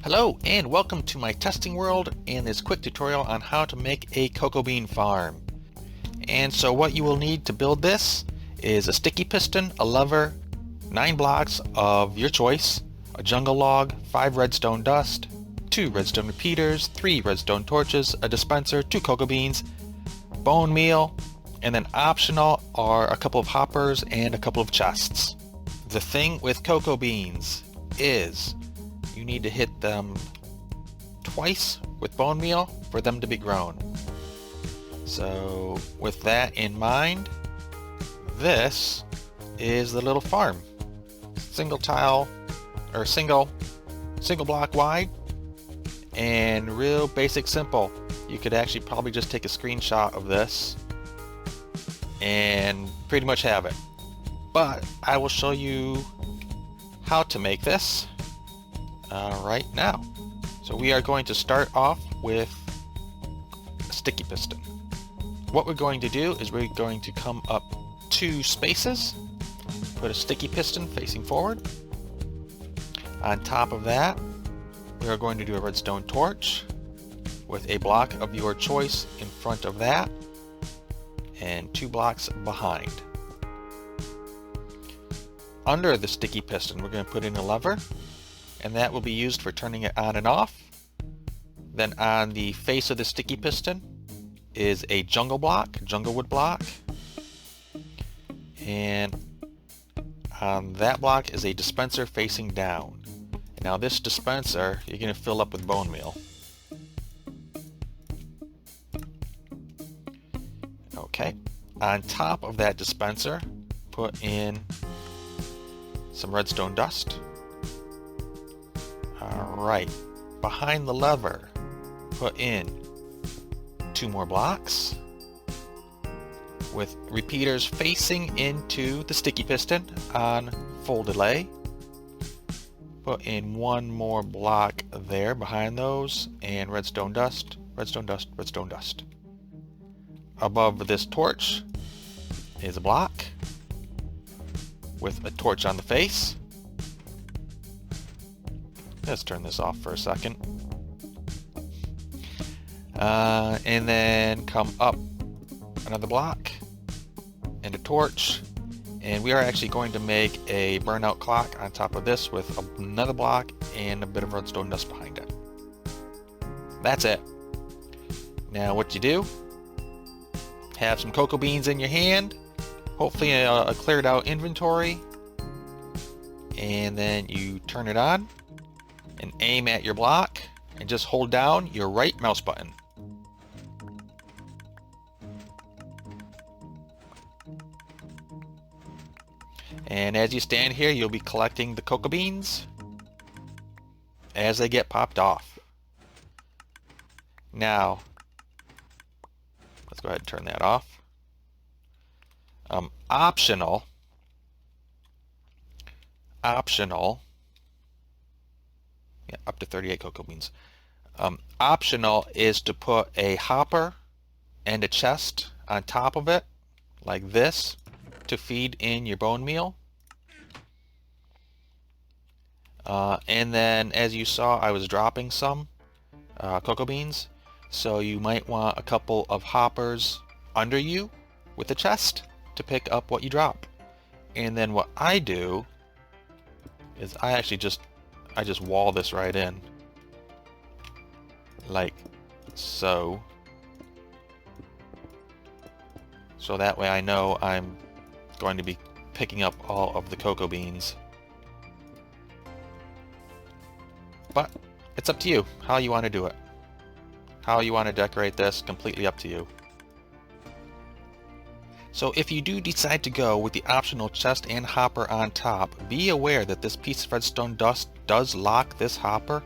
Hello and welcome to my testing world and this quick tutorial on how to make a cocoa bean farm. And so what you will need to build this is a sticky piston, a lever, 9 blocks of your choice, a jungle log, 5 redstone dust, 2 redstone repeaters, 3 redstone torches, a dispenser, 2 cocoa beans, bone meal, and then optional are a couple of hoppers and a couple of chests. The thing with cocoa beans is you need to hit them twice with bone meal for them to be grown. So with that in mind, this is the little farm. Single tile or single block wide and real basic simple. You could actually probably just take a screenshot of this and pretty much have it. But I will show you how to make this right now. So we are going to start off with a sticky piston. What we're going to do is we're going to come up 2 spaces, put a sticky piston facing forward. On top of that, we are going to do a redstone torch with a block of your choice in front of that and 2 blocks behind. Under the sticky piston, we're going to put in a lever, and that will be used for turning it on and off. Then on the face of the sticky piston is a jungle wood block, and on that block is a dispenser facing down. And now this dispenser you're going to fill up with bone meal. Okay, on top of that dispenser, put in some redstone dust. Alright, behind the lever, put in 2 more blocks with repeaters facing into the sticky piston on full delay. Put in 1 more block there behind those and redstone dust, redstone dust, redstone dust. Above this torch is a block with a torch on the face. Let's turn this off for a second. And then come up another block and a torch. And we are actually going to make a burnout clock on top of this with another block and a bit of redstone dust behind it. That's it. Now what you do, have some cocoa beans in your hand, hopefully a cleared out inventory, and then you turn it on and aim at your block and just hold down your right mouse button. And as you stand here, you'll be collecting the cocoa beans as they get popped off. Now, let's go ahead and turn that off. Optional, yeah, up to 38 cocoa beans. Optional is to put a hopper and a chest on top of it, like this, to feed in your bone meal. And then, as you saw, I was dropping some cocoa beans, so you might want a couple of hoppers under you with the chest to pick up what you drop. And then what I do is I just wall this right in, like so. So that way I know I'm going to be picking up all of the cocoa beans. But it's up to you how you want to do it. How you want to decorate this, completely up to you. So if you do decide to go with the optional chest and hopper on top, be aware that this piece of redstone dust does lock this hopper.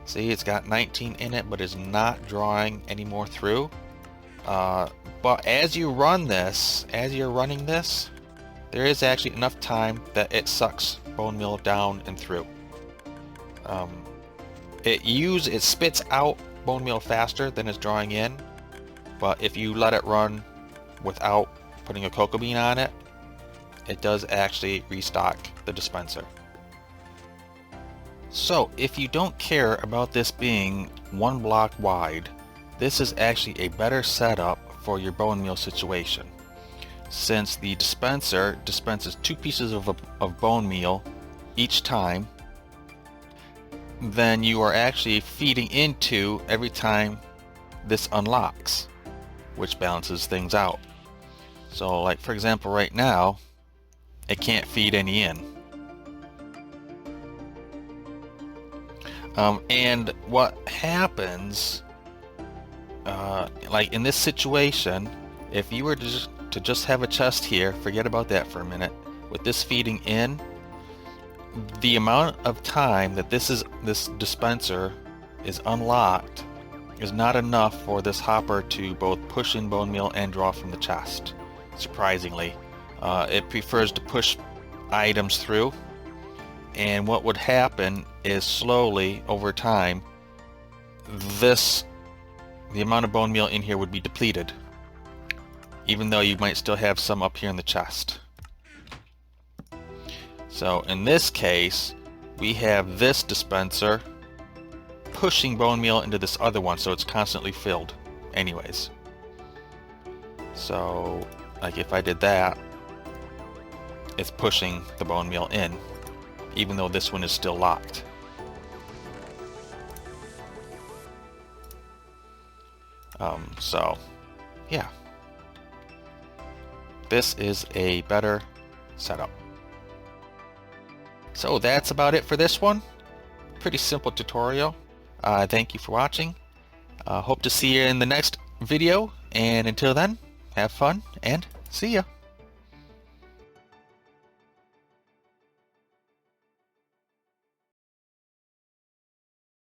See, it's got 19 in it, but is not drawing any more through. But as you run this, as you're running this, there is actually enough time that it sucks bone meal down and through. It spits out bone meal faster than it's drawing in, but if you let it run without putting a cocoa bean on it, it does actually restock the dispenser. So if you don't care about this being one block wide, this is actually a better setup for your bone meal situation. Since the dispenser dispenses 2 pieces of bone meal each time, then you are actually feeding into every time this unlocks, which balances things out. So like for example right now, it can't feed any in. And what happens, like in this situation, if you were to just have a chest here, forget about that for a minute, with this feeding in, the amount of time that this dispenser is unlocked is not enough for this hopper to both push in bone meal and draw from the chest. Surprisingly, it prefers to push items through, and what would happen is slowly over time the amount of bone meal in here would be depleted, even though you might still have some up here in the chest. So in this case, we have this dispenser pushing bone meal into this other one, so it's constantly filled anyways. So like if I did that, it's pushing the bone meal in, even though this one is still locked. So yeah, this is a better setup. So that's about it for this one. Pretty simple tutorial. Thank you for watching. Hope to see you in the next video, and until then, have fun and see ya.